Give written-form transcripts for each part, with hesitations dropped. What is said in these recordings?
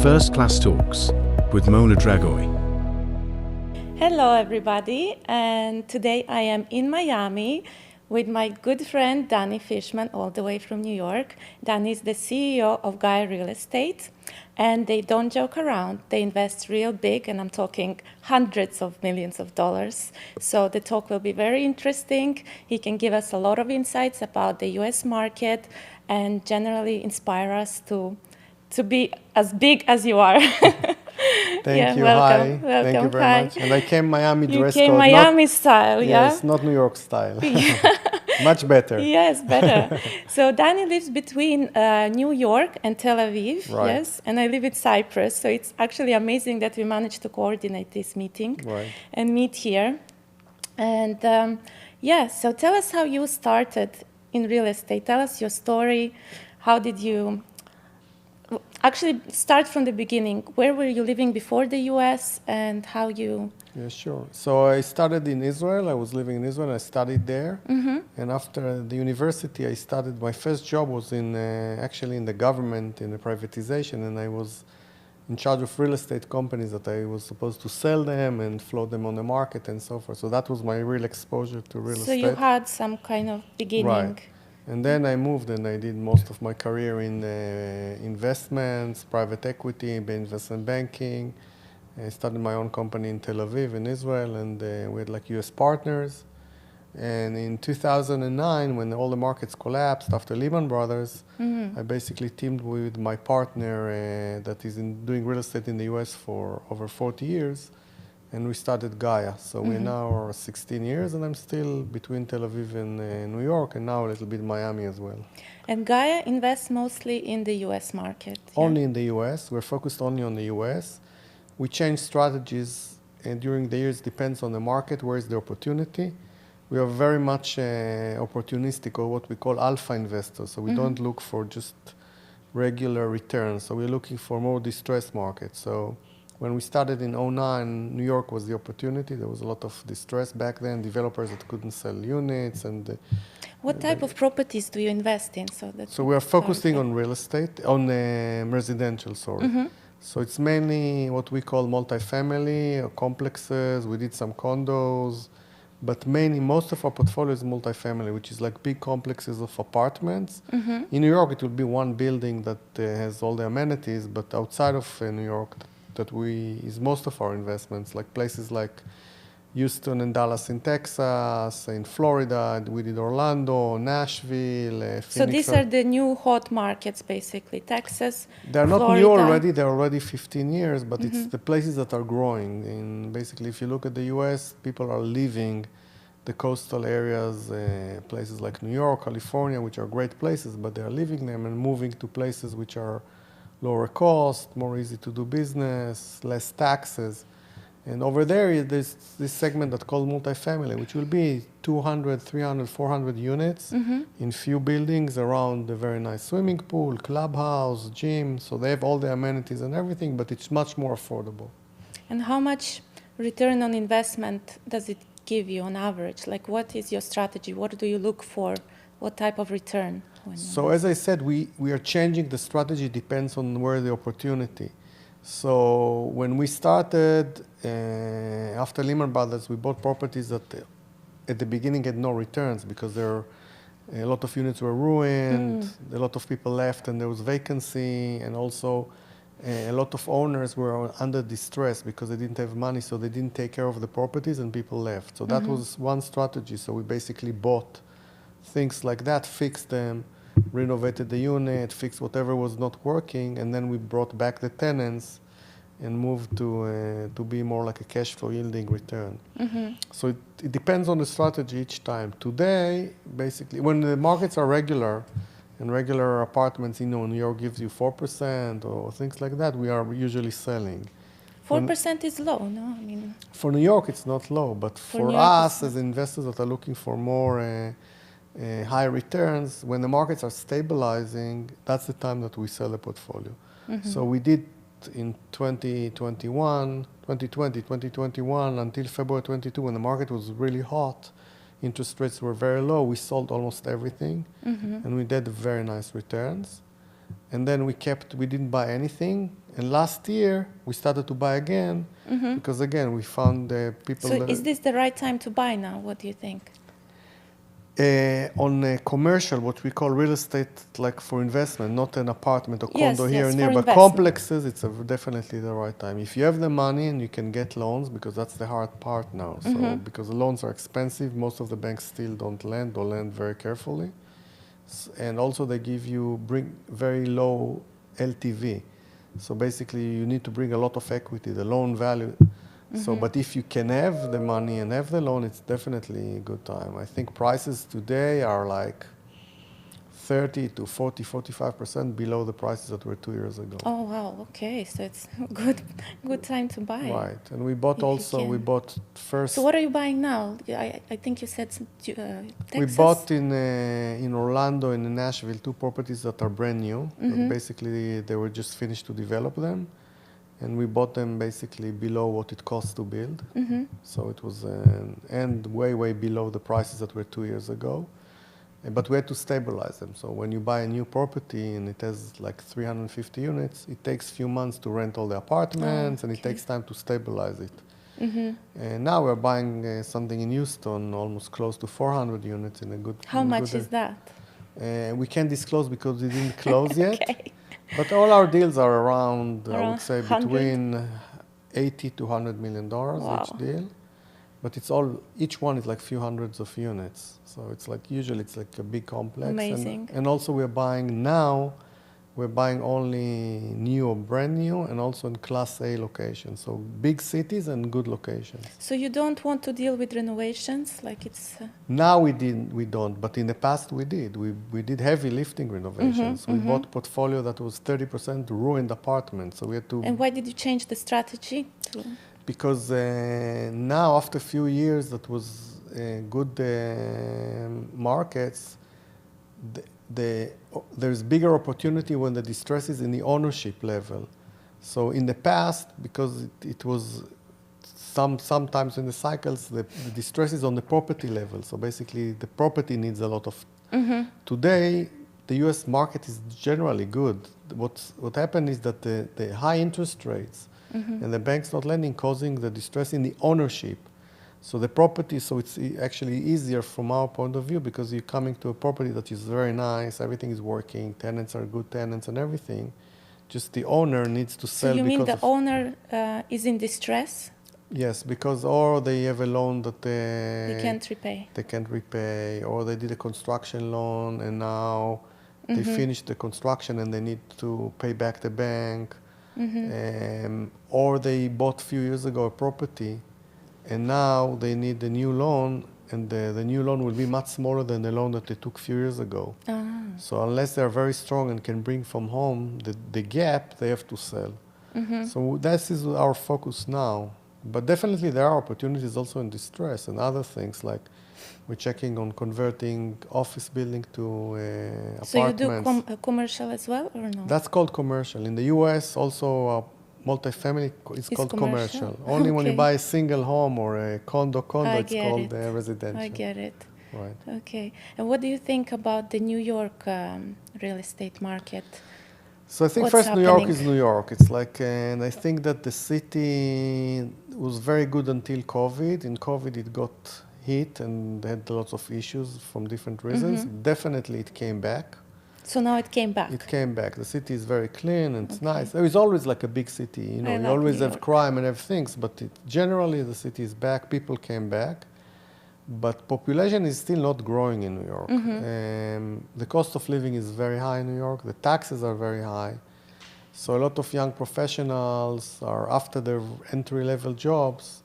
First Class Talks with Mona Dragoy. Hello everybody, and today I am in Miami with my good friend Danny Fishman, all the way from New York. Danny is the CEO of Gaia Real Estate, and they don't joke around. They invest real big, and I'm talking hundreds of millions of dollars. So the talk will be very interesting. He can give us a lot of insights about the US market and generally inspire us to be as big as you are. Thank you. Welcome. Hi. Welcome. Thank you very Hi. much. And I came Miami dress You came code. Miami style, yeah? Yes, not New York style. Much better. Yes, better. So Danny lives between New York and Tel Aviv, Right. yes, and I live in Cyprus. So it's actually amazing that we managed to coordinate this meeting and meet here. And so tell us how you started in real estate. Tell us your story. How did you actually start from the beginning? Where were you living before the US and how you... Yeah, sure. So I started in Israel. I was living in Israel. I studied there. Mm-hmm. And after the university, I started, my first job was in actually in the government, in the privatization. And I was in charge of real estate companies that I was supposed to sell them and float them on the market and so forth. So that was my real exposure to real estate. So you had some kind of beginning. Right. And then I moved and I did most of my career in investments, private equity, investment banking. I started my own company in Tel Aviv, in Israel, and we had like US partners. And in 2009, when all the markets collapsed after Lehman Brothers, I basically teamed with my partner that is doing real estate in the US for over 40 years. And we started Gaia. So we now are 16 years, and I'm still between Tel Aviv and New York, and now a little bit Miami as well. And Gaia invests mostly in the US market. Only in the US. We're focused only on the US. We change strategies, and during the years, depends on the market, where is the opportunity. We are very much opportunistic, or what we call alpha investors. So we don't look for just regular returns. So we're looking for more distressed markets. So when we started in 2009, New York was the opportunity. There was a lot of distress back then, developers that couldn't sell units. And what type of properties do you invest in? So we are focusing on real estate, on residential, So it's mainly what we call multifamily or complexes. We did some condos, but most of our portfolio is multifamily, which is like big complexes of apartments. In New York, it will be one building that has all the amenities, but outside of New York, is most of our investments, like places like Houston and Dallas in Texas, in Florida, we did Orlando, Nashville, Phoenix. So these are the new hot markets, basically, Texas, They're not Florida. new already, they're already 15 years, but it's the places that are growing. And basically, if you look at the US, people are leaving the coastal areas, places like New York, California, which are great places, but they are leaving them and moving to places which are lower cost, more easy to do business, less taxes. And over there, there's this segment that's called multifamily, which will be 200, 300, 400 units in few buildings around a very nice swimming pool, clubhouse, gym. So they have all the amenities and everything, but it's much more affordable. And how much return on investment does it give you on average? Like, what is your strategy? What do you look for? What type of return? So as I said, we are changing the strategy, depends on where the opportunity. So when we started, after Lehman Brothers, we bought properties that at the beginning had no returns because a lot of units were ruined, a lot of people left and there was vacancy, and also a lot of owners were under distress because they didn't have money, so they didn't take care of the properties and people left. So that was one strategy. So we basically bought things like that, fixed them, renovated the unit, fixed whatever was not working, and then we brought back the tenants and moved to be more like a cash flow yielding return. So it depends on the strategy each time. Today, basically, when the markets are regular, and regular apartments, New York gives you 4% or things like that, we are usually selling. 4% is low, no? I mean, for New York, it's not low, but for us as investors that are looking for more high returns, when the markets are stabilizing, that's the time that we sell a portfolio. So we did in 2021 until February 22, when the market was really hot, interest rates were very low, we sold almost everything, and we did very nice returns. and then we didn't buy anything. And last year, we started to buy again, because again, we found people... So is this the right time to buy now? What do you think? On commercial, what we call real estate, like for investment, not an apartment or condo here and there, but investment. complexes, it's definitely the right time. If you have the money and you can get loans, because that's the hard part now. So because the loans are expensive, most of the banks still don't lend or lend very carefully. And also they bring very low LTV. So basically you need to bring a lot of equity, the loan value. So, but if you can have the money and have the loan, it's definitely a good time. I think prices today are like 30 to 40, 45% below the prices that were 2 years ago. Oh wow, okay, so it's good time to buy. Right, and we bought first. So what are you buying now? I think you said Texas. We bought in Orlando and in Nashville 2 properties that are brand new. That basically, they were just finished to develop them. And we bought them basically below what it costs to build. So it was, and way below the prices that were 2 years ago. But we had to stabilize them. So when you buy a new property and it has like 350 units, it takes a few months to rent all the apartments, and it takes time to stabilize it. And now we're buying something in Houston, almost close to 400 units in a good... How much is that? We can't disclose because we didn't close yet. Okay. But all our deals are around I would say, 100? between 80 to $100 million each deal. But each one is like a few hundreds of units. So it's like, usually it's like a big complex. Amazing. And also we're buying only new or brand new, and also in Class A locations. So big cities and good locations. So you don't want to deal with renovations, like it's... Now we don't, but in the past we did. We did heavy lifting renovations. We bought a portfolio that was 30% ruined apartments, so we had to... And why did you change the strategy? Because now, after a few years that was good markets, there's bigger opportunity when the distress is in the ownership level. So in the past, because it was sometimes in the cycles, the distress is on the property level. So basically, the property needs a lot of... Today, the U.S. market is generally good. What happened is that the high interest rates and the banks not lending causing the distress in the ownership. So the property, so it's actually easier from our point of view, because you're coming to a property that is very nice, everything is working, tenants are good tenants and everything. Just the owner needs to sell. So you mean the owner is in distress? Yes, because or they have a loan that they can't repay. They can't repay, or they did a construction loan and now they finished the construction and they need to pay back the bank. Or they bought a few years ago a property and now they need a new loan, and the new loan will be much smaller than the loan that they took a few years ago. So unless they're very strong and can bring from home the gap, they have to sell. So this is our focus now. But definitely there are opportunities also in distress and other things, like we're checking on converting office building to apartments. So you do commercial as well, or no? That's called commercial. In the U.S. also multifamily is called commercial. Only when you buy a single home or a condo, it's called residential. I get it. Right. Okay. And what do you think about the New York real estate market? So I think first New York is New York. It's like, and I think that the city was very good until COVID. In COVID it got hit and had lots of issues from different reasons. Definitely it came back. So now it came back? It came back. The city is very clean and it's nice. There is always like a big city, you know, you always have crime and have things, but generally the city is back, people came back. But population is still not growing in New York. The cost of living is very high in New York. The taxes are very high. So a lot of young professionals are, after their entry-level jobs,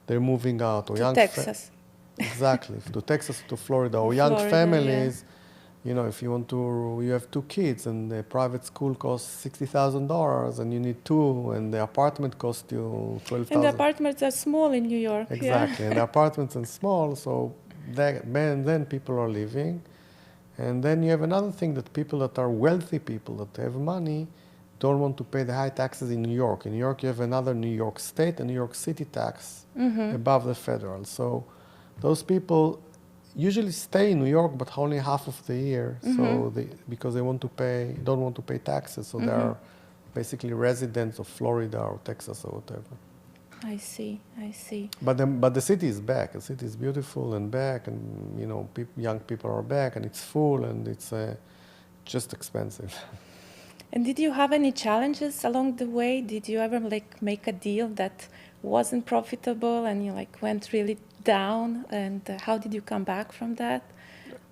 they're moving out. Or to Texas. Exactly, to Texas, to Florida. Or young families, you know, if you want to, you have 2 kids and the private school costs $60,000 and you need 2 and the apartment costs you $12,000. And the apartments are small in New York. Exactly, and the apartments are small, so then people are leaving. And then you have another thing, that people that are wealthy people that have money don't want to pay the high taxes in New York. In New York you have another New York State and New York City tax above the federal. So those people, usually stay in New York, but only half of the year. So because they don't want to pay taxes, so they are basically residents of Florida or Texas or whatever. I see. But the city is back. The city is beautiful and back, and young people are back, and it's full, and it's just expensive. And did you have any challenges along the way? Did you ever make a deal that wasn't profitable and you went really down? And how did you come back from that?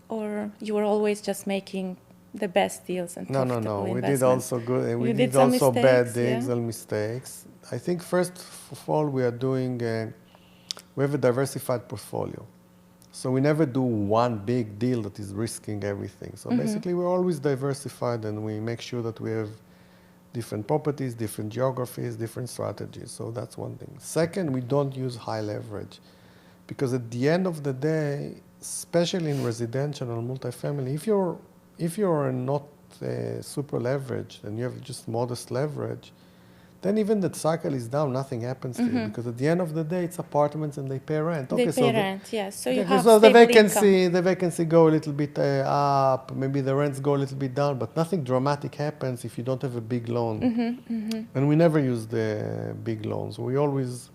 Or you were always just making the best deals and profitable No. We investments? did also good, and we You did did some also bad mistakes, deals yeah? and mistakes. I think first of all we are doing. We have a diversified portfolio, so we never do one big deal that is risking everything. So basically, we're always diversified, and we make sure that we have different properties, different geographies, different strategies. So that's one thing. Second, we don't use high leverage, because at the end of the day, especially in residential or multifamily, if you're not super leveraged and you have just modest leverage, then even the cycle is down, nothing happens to you, because at the end of the day, it's apartments and they pay rent. They Okay, pay rent, yes. So you have so stable the vacancy go a little bit up, maybe the rents go a little bit down, but nothing dramatic happens if you don't have a big loan. And we never use the big loans. We always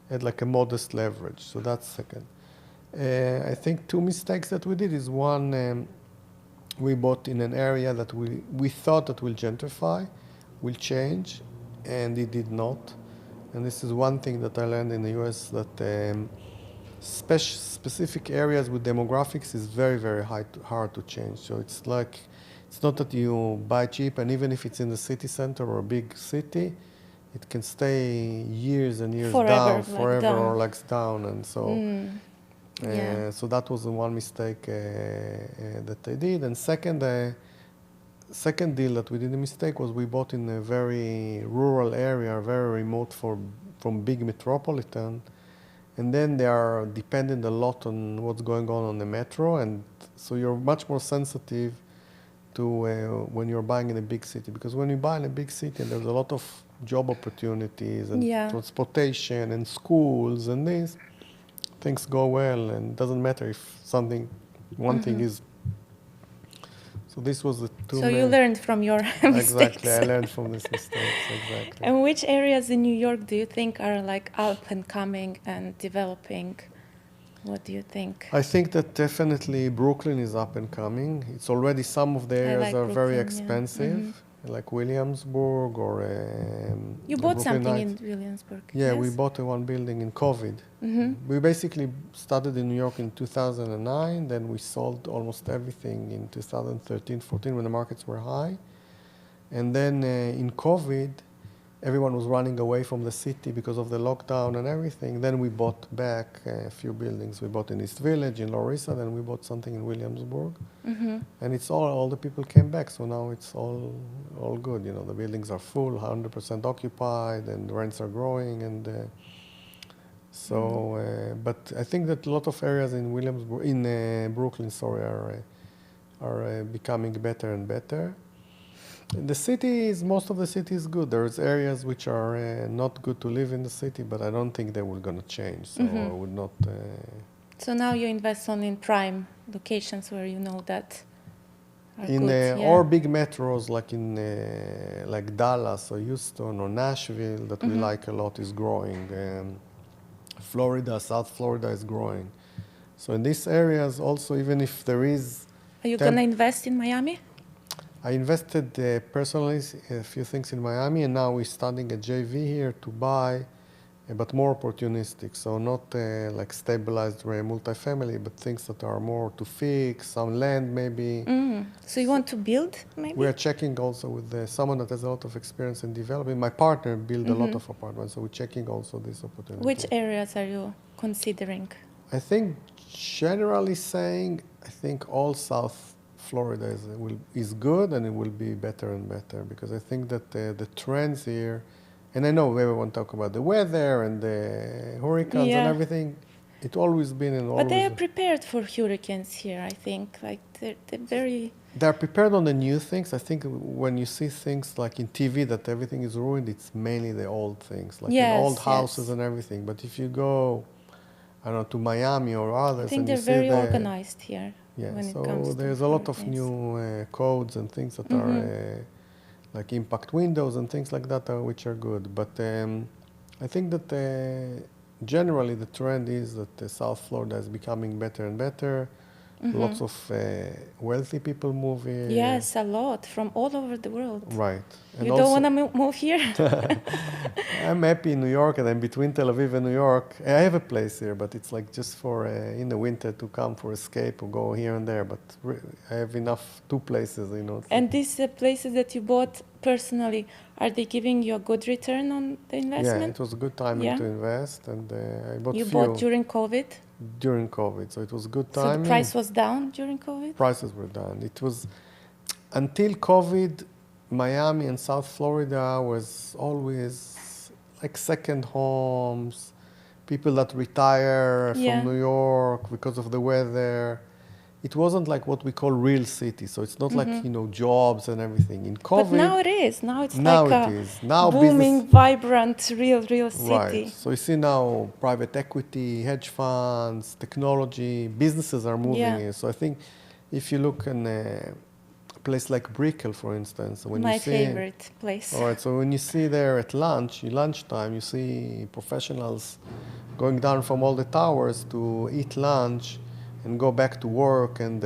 had a modest leverage. So that's second. I think two mistakes that we did is one, we bought in an area that we thought that will gentrify, will change, and it did not. And this is one thing that I learned in the US, that specific areas with demographics is very, very hard to change. So it's not that you buy cheap, and even if it's in the city center or a big city, it can stay years and years down, or down. And so, so that was the one mistake that I did. And second deal that we did a mistake was we bought in a very rural area, very remote from big metropolitan. And then they are dependent a lot on what's going on the metro. And so you're much more sensitive to when you're buying in a big city. Because when you buy in a big city, there's a lot of job opportunities and transportation and schools and things go well. And it doesn't matter if one thing is. So this was the two. So you learned from your mistakes. Exactly, I learned from these mistakes, exactly. And which areas in New York do you think are up and coming and developing? What do you think? I think that definitely Brooklyn is up and coming. It's already, some of the areas are very expensive, like Williamsburg or you bought something in Williamsburg. Yeah, yes? we bought one building in COVID. We basically started in New York in 2009, then we sold almost everything in 2013, 14 when the markets were high. And then in COVID, everyone was running away from the city because of the lockdown and everything. Then we bought back a few buildings. We bought in East Village, in Larissa, then we bought something in Williamsburg. And it's all the people came back, so now it's all good. The buildings are full, 100% occupied, and the rents are growing. And but I think that a lot of areas in Brooklyn, are becoming better and better. Most of the city is good. There's areas which are not good to live in the city, but I don't think they were going to change. So I would not. So now you invest only in prime locations where you know that are good. Or big metros like Dallas or Houston or Nashville that we like a lot is growing. South Florida is growing. So in these areas also, even if there is. Are you going to invest in Miami? I invested personally a few things in Miami, and now we're starting a JV here to buy, but more opportunistic. So not like stabilized multifamily, but things that are more to fix, some land maybe. So you want to build maybe? We are checking also with someone that has a lot of experience in developing. My partner built a lot of apartments, so we're checking also this opportunity. Which areas are you considering? I think generally saying, all South Florida is good, and it will be better and better, because I think that the trends here, and I know everyone talk about the weather and the hurricanes and everything. It's always been and always. But they are prepared for hurricanes here, I think. They're very. They're prepared on the new things. I think when you see things like in TV that everything is ruined, it's mainly the old things, like in old houses and everything. But if you go, I don't know, to Miami or others. I think and they're you see very organized here Yeah, when it so comes to there's a lot of things. new codes and things that are like impact windows and things like that, which are good. But I think that generally the trend is that South Florida is becoming better and better. Lots of wealthy people move here. Yes, a lot from all over the world. Right. And You don't want to move here? I'm happy in New York, and I'm between Tel Aviv and New York. I have a place here, but it's like just for in the winter to come for escape or go here and there. But I have enough, 2 places, you know. And these places that you bought personally, are they giving you a good return on the investment? Yeah, it was a good timing to invest, and I bought You few bought during COVID? during COVID, so it was a good So timing. the price was down during COVID? Prices were down. It was until COVID. Miami and South Florida was always like second homes, people that retire from New York because of the weather. It wasn't like what we call real city, so it's not like, you know, jobs and everything. In COVID, But now it is. Now it's now like it a is. Now booming, business, vibrant, real city. right. So you see now private equity, hedge funds, technology, businesses are moving here. So I think if you look in a place like Brickell, for instance, when My you see, favorite place. all right, so when you see there at lunchtime, you see professionals going down from all the towers to eat lunch and go back to work and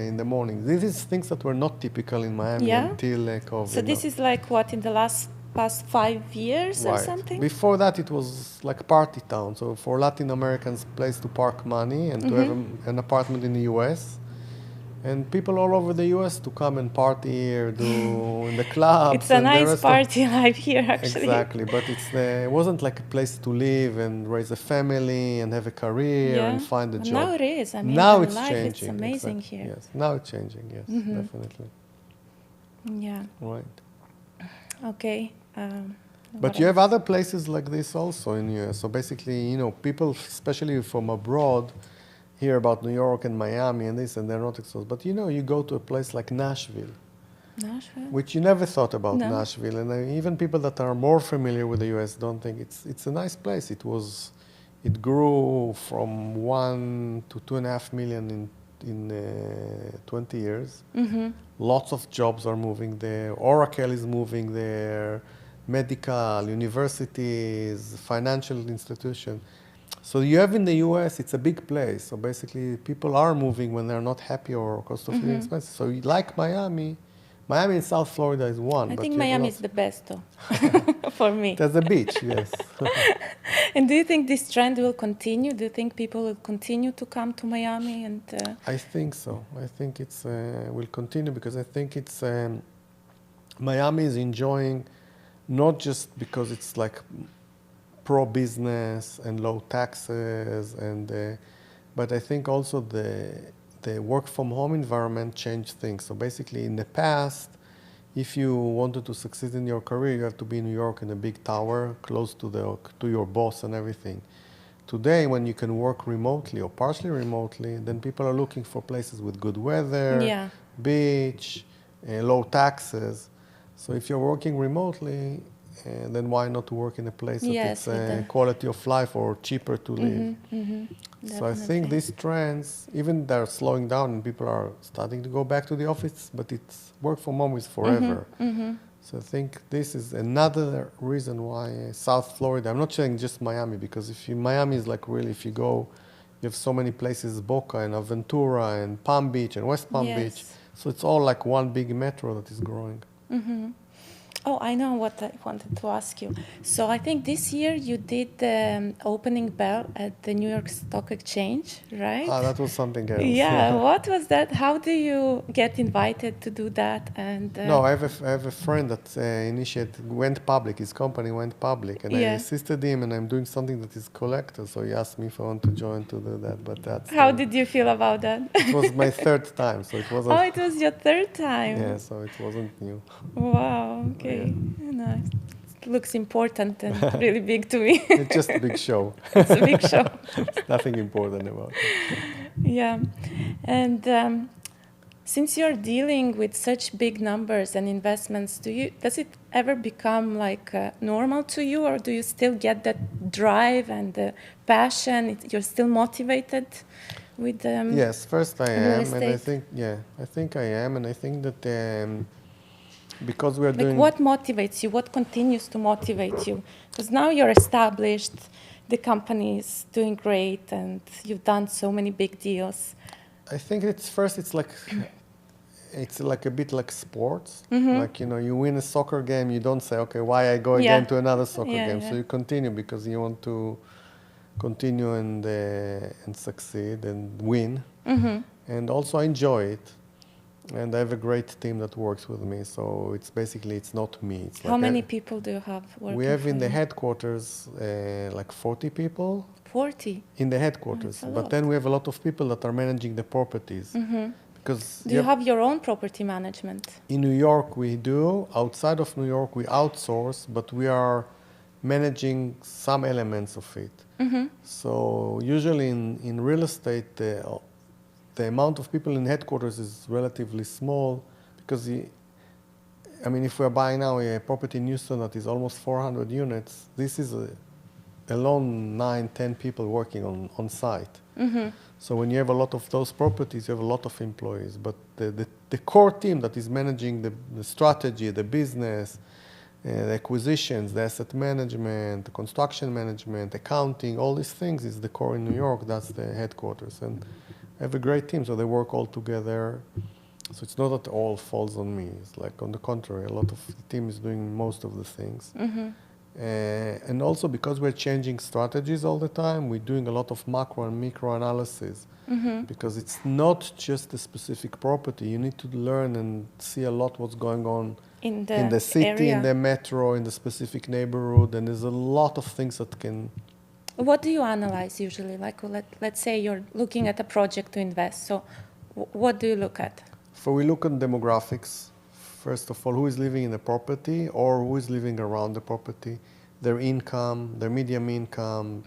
in the morning. These is things that were not typical in Miami until COVID. So this is like what, in the past 5 years or something? Before that, it was like party town. So for Latin Americans, place to park money and to have an apartment in the U.S. And people all over the U.S. to come and party here, do in the clubs. It's a nice party life here, actually. Exactly, but it wasn't like a place to live and raise a family and have a career and find a job. Now it is. I mean, now it's life, changing. it's amazing exactly. here. Yes, now it's changing. Yes, definitely. Yeah. Right. Okay. But you have other places like this also in US. So basically, you know, people, especially from abroad, hear about New York and Miami and this, and they're not exposed. But you know, you go to a place like Nashville, which you never thought about Nashville, and even people that are more familiar with the U.S. don't think it's a nice place. It grew from 1 to 2.5 million in 20 years. Lots of jobs are moving there. Oracle is moving there. Medical, universities, financial institutions. So you have in the U.S., it's a big place. So basically, people are moving when they're not happy or cost of living expenses. So like Miami and South Florida is one. I think Miami is the best, though, for me. There's a beach, yes. And do you think this trend will continue? Do you think people will continue to come to Miami? And I think so. I think it's will continue because I think it's Miami is enjoying, not just because it's like pro-business and low taxes, but I think also the work-from-home environment changed things. So basically, in the past, if you wanted to succeed in your career, you have to be in New York in a big tower, close to your boss and everything. Today, when you can work remotely or partially remotely, then people are looking for places with good weather, beach, low taxes. So if you're working remotely, then why not to work in a place that it's quality of life or cheaper to live? So I think these trends, even they're slowing down and people are starting to go back to the office, but it's work from home is forever. So I think this is another reason why South Florida, I'm not saying just Miami, because Miami is like really, if you go, you have so many places, Boca and Aventura and Palm Beach and West Palm Beach. So it's all like one big metro that is growing. Oh, I know what I wanted to ask you. So I think this year you did the opening bell at the New York Stock Exchange, right? Ah, that was something else. Yeah, what was that? How do you get invited to do that? And no, I have a friend that went public. His company went public, and I assisted him, and I'm doing something that is collector. So he asked me if I want to join to do that. But that's how did you feel about that? It was my third time, so it wasn't. Oh, it was your third time. Yeah, so it wasn't new. Wow. Okay. Nice. It looks important and really big to me. It's just a big show. It's a big show. Nothing important about it. Yeah. And Since you're dealing with such big numbers and investments, does it ever become like normal to you, or do you still get that drive and the passion? You're still motivated with Yes, first I real am, and I estate? think I am, and I think that because we are Like, doing. what motivates you? What continues to motivate you? Because now you're established, the company is doing great, and you've done so many big deals. I think it's like a bit like sports. Like, you win a soccer game, you don't say, okay, why I go again to another soccer game? So you continue because you want to continue and succeed and win. And also I enjoy it. And I have a great team that works with me. So it's not me. It's How many people do you have working we have for in the you? headquarters like 40 people. 40? In the headquarters. That's a But lot. then we have a lot of people that are managing the properties. Because Do you have your own property management? in New York we do. Outside of New York we outsource, but we are managing some elements of it. So usually in real estate, the amount of people in headquarters is relatively small because, if we're buying now a property in Houston that is almost 400 units, this is alone 9, 10 people working on site. So when you have a lot of those properties, you have a lot of employees. But the core team that is managing the strategy, the business, the acquisitions, the asset management, the construction management, accounting, all these things is the core in New York. That's the headquarters. And I have a great team, so they work all together. So it's not that all falls on me. It's like on the contrary, a lot of the team is doing most of the things. And also because we're changing strategies all the time, we're doing a lot of macro and micro analysis. Because it's not just a specific property. You need to learn and see a lot what's going on In the city, area. in the metro, in the specific neighborhood. And there's a lot of things that can... What do you analyze usually? Like, let's say you're looking at a project to invest. So what do you look at? So we look at demographics. First of all, who is living in the property or who is living around the property, their income, their median income,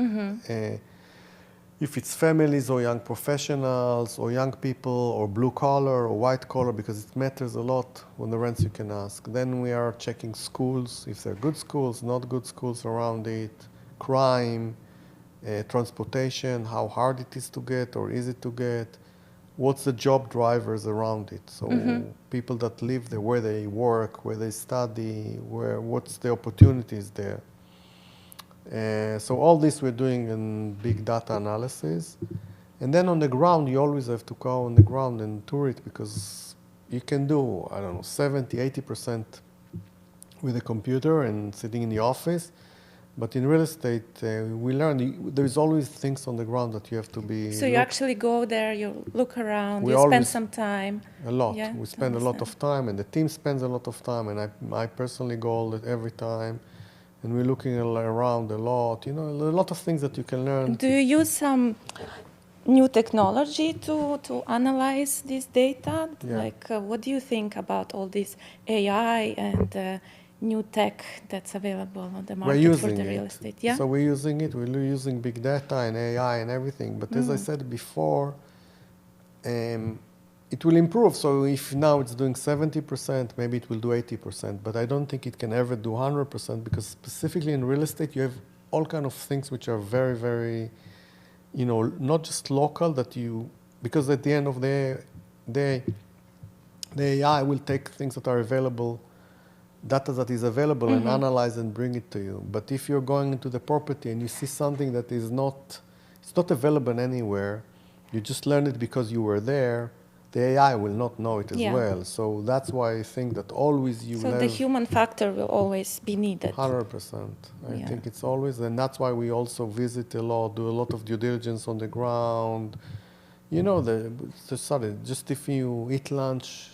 if it's families or young professionals or young people or blue collar or white collar, because it matters a lot when the rents you can ask. Then we are checking schools, if they're good schools, not good schools around it, crime, transportation, how hard it is to get or easy to get, what's the job drivers around it. So people that live there, where they work, where they study, what's the opportunities there. So all this we're doing in big data analysis. And then on the ground, you always have to go on the ground and tour it because you can do, 70, 80% with a computer and sitting in the office. But in real estate, we learn there's always things on the ground that you have to be... So you actually go there, you look around, We you spend always- some time. A lot. Yeah, We spend a lot of time, and the team spends a lot of time, and I personally go every time. And we're looking around a lot, a lot of things that you can learn. Do you use some new technology to analyze this data? Yeah. Like, what do you think about all this AI and new tech that's available on the market for the real estate? Yeah. So we're using it. We're using big data and AI and everything. But as I said before, it will improve. So if now it's doing 70%, maybe it will do 80%. But I don't think it can ever do 100% because specifically in real estate, you have all kind of things which are very, very, not just local because at the end of the day, the AI will take things that are available, data that is available and analyze and bring it to you. But if you're going into the property and you see something that it's not available anywhere, you just learn it because you were there, the AI will not know it as well. So that's why I think that always you So the human factor will always be needed. 100%. I think it's always, and that's why we also visit a lot, do a lot of due diligence on the ground. Just if you eat lunch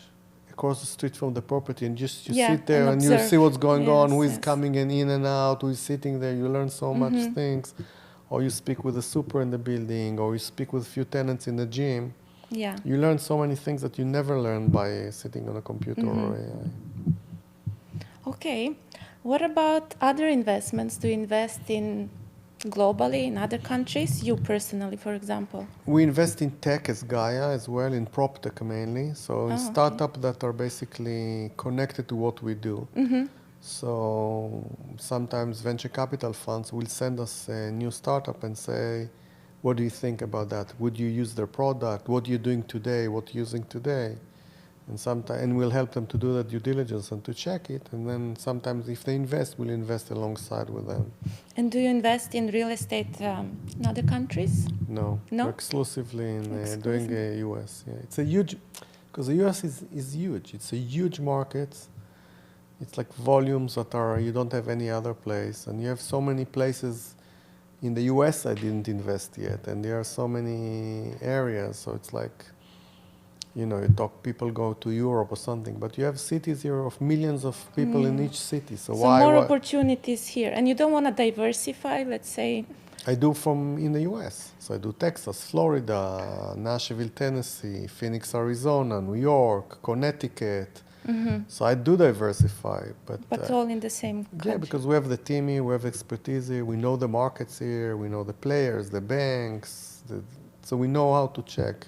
across the street from the property and just you sit there and you see what's going on, who is coming in and out, who is sitting there, you learn so much things. Or you speak with the super in the building, or you speak with a few tenants in the gym. Yeah. You learn so many things that you never learn by sitting on a computer or AI. Okay. What about other investments? Do you invest in globally in other countries? You personally, for example? We invest in tech as Gaia as well, in prop tech mainly. So in Okay. startups that are basically connected to what we do. So sometimes venture capital funds will send us a new startup and say, what do you think about that? Would you use their product? What are you doing today? What are you using today? And we'll help them to do the due diligence and to check it. And then sometimes if they invest, we'll invest alongside with them. And do you invest in real estate in other countries? No, No? we're exclusively in Exclusive. doing US. Yeah, it's a huge, because the US is huge. It's a huge market. It's like volumes that are you don't have any other place, and you have so many places. In the US, I didn't invest yet, and there are so many areas. So it's like, people go to Europe or something, but you have cities here of millions of people in each city. So why? More opportunities here, and you don't want to diversify, let's say. I do from in the U.S. So I do Texas, Florida, Nashville, Tennessee, Phoenix, Arizona, New York, Connecticut. So I do diversify, But all in the same country. yeah, because we have the team here, we have expertise here, we know the markets here, we know the players, the banks, so we know how to check.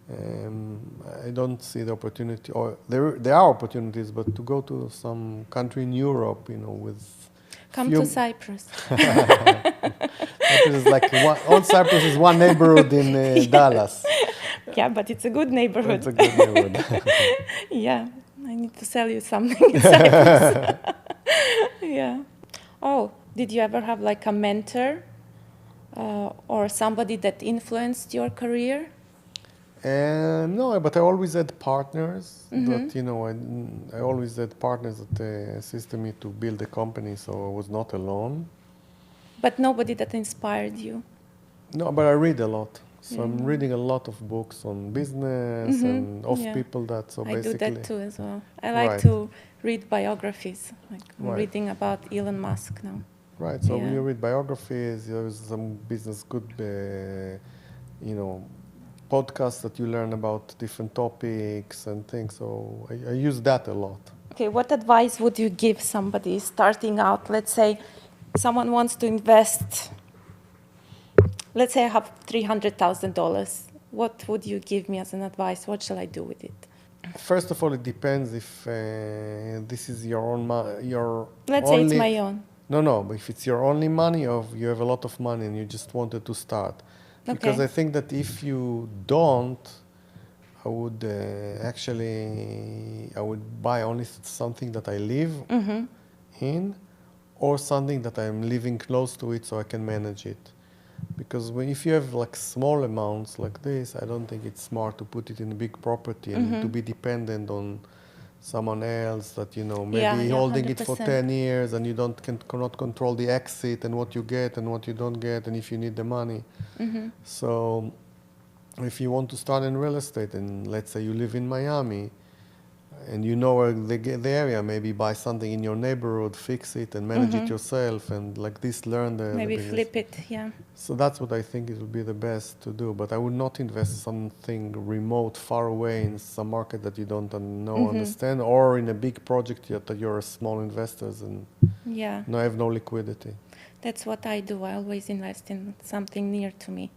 I don't see the opportunity, or there are opportunities, but to go to some country in Europe, with Come to Cyprus. Cyprus is like old Cyprus is one neighborhood in Dallas. Yeah, but it's a good neighborhood. It's a good neighborhood. Yeah, I need to sell you something in Cyprus. Yeah. Oh, did you ever have like a mentor or somebody that influenced your career? No, but I always had partners that, I always had partners that assisted me to build a company, so I was not alone. But nobody that inspired you? No, but I read a lot. So I'm reading a lot of books on business and of people that, so basically... I do that too as well. I like to read biographies, like I'm reading about Elon Musk now. Right, so when you read biographies, there's some good, podcasts that you learn about different topics and things, so I use that a lot. Okay, what advice would you give somebody starting out? Let's say someone wants to invest, let's say I have $300,000. What would you give me as an advice? What shall I do with it? First of all, it depends if this is your own money. Let's say it's my own. No, but if it's your only money or you have a lot of money and you just wanted to start. Because I think that if you don't, I would I would buy only something that I live in or something that I'm living close to it so I can manage it. Because if you have like small amounts like this, I don't think it's smart to put it in a big property and to be dependent on someone else that, maybe holding 100%. It for 10 years and you cannot control the exit and what you get and what you don't get and if you need the money. So if you want to start in real estate and let's say you live in Miami and you know where the area, maybe buy something in your neighborhood, fix it and manage it yourself and like this learn the maybe business. Flip it, yeah. So that's what I think it would be the best to do. But I would not invest something remote, far away in some market that you don't understand, or in a big project that you're a small investors and have no liquidity. That's what I do. I always invest in something near to me.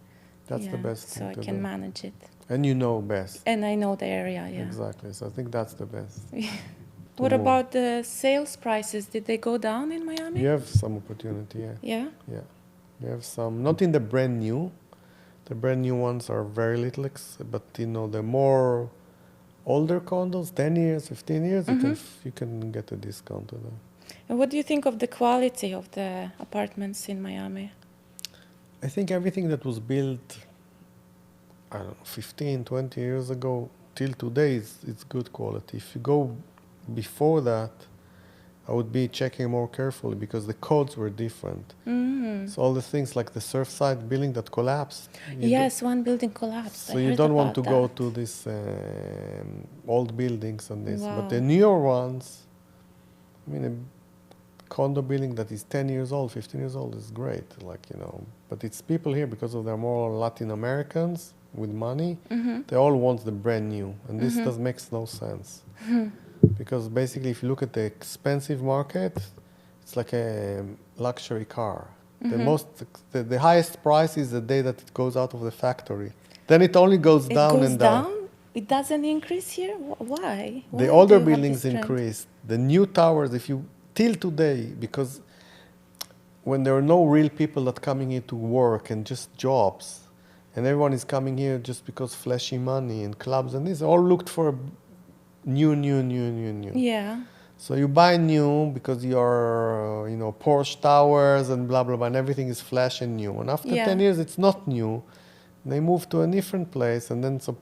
That's the best thing so I to can do. manage it. And you know best. And I know the area, yeah. Exactly. So I think that's the best. What about the sales prices? Did they go down in Miami? You have some opportunity, yeah. Yeah? Yeah. You have some, not in the brand new. The brand new ones are very little, but the more older condos, 10 years, 15 years, you can get a discount to them. And what do you think of the quality of the apartments in Miami? I think everything that was built, 15, 20 years ago till today, it's good quality. If you go before that, I would be checking more carefully because the codes were different. So all the things like the Surfside building that collapsed. Yes, one building collapsed. So you don't want to go to these old buildings and this. Wow. But the newer ones, a condo building that is 10 years old, 15 years old is great. But it's people here because they're more Latin Americans with money. They all want the brand new. And this makes no sense. Because basically if you look at the expensive market, it's like a luxury car. The highest price is the day that it goes out of the factory. Then it only goes down and down. It doesn't increase here? Why? Why The do older you have buildings this trend? increase. The new towers, if you till today, because when there are no real people that coming here to work and just jobs, and everyone is coming here just because flashy money and clubs and this, all looked for new. Yeah. So you buy new because you're, Porsche towers and blah, blah, blah, and everything is flash and new. And after 10 years, it's not new. They move to a different place, and then so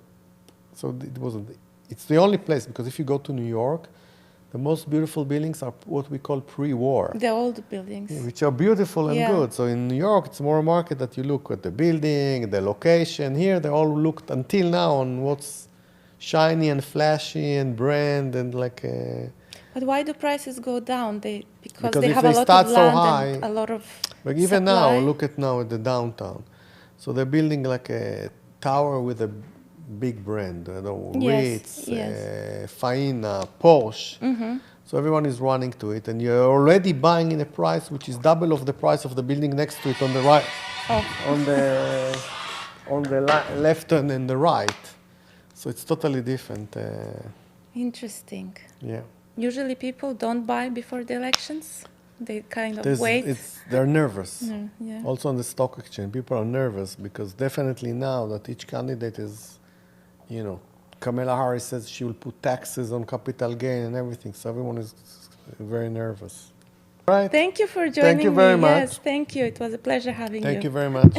it wasn't. It's the only place, because if you go to New York, the most beautiful buildings are what we call pre-war. The old buildings. Which are beautiful and good. So in New York, it's more a market that you look at the building, the location. Here, they all looked until now on what's shiny and flashy and brand and like. But why do prices go down? Because they if have they a lot start of so land high, and a lot of But even supply. now, look at now at the downtown. So they're building like a tower with a big brand, Ritz, Faina, Porsche. So everyone is running to it, and you're already buying in a price which is double of the price of the building next to it on the right, on the left and the right. So it's totally different. Interesting. Yeah. Usually people don't buy before the elections. They kind of wait. They're nervous. Yeah. Also on the stock exchange, people are nervous because definitely now that each candidate is, Kamala Harris says she will put taxes on capital gain and everything. So everyone is very nervous. Right. Thank you for joining me. Thank you very much. Yes, thank you. It was a pleasure having you. Thank you very much.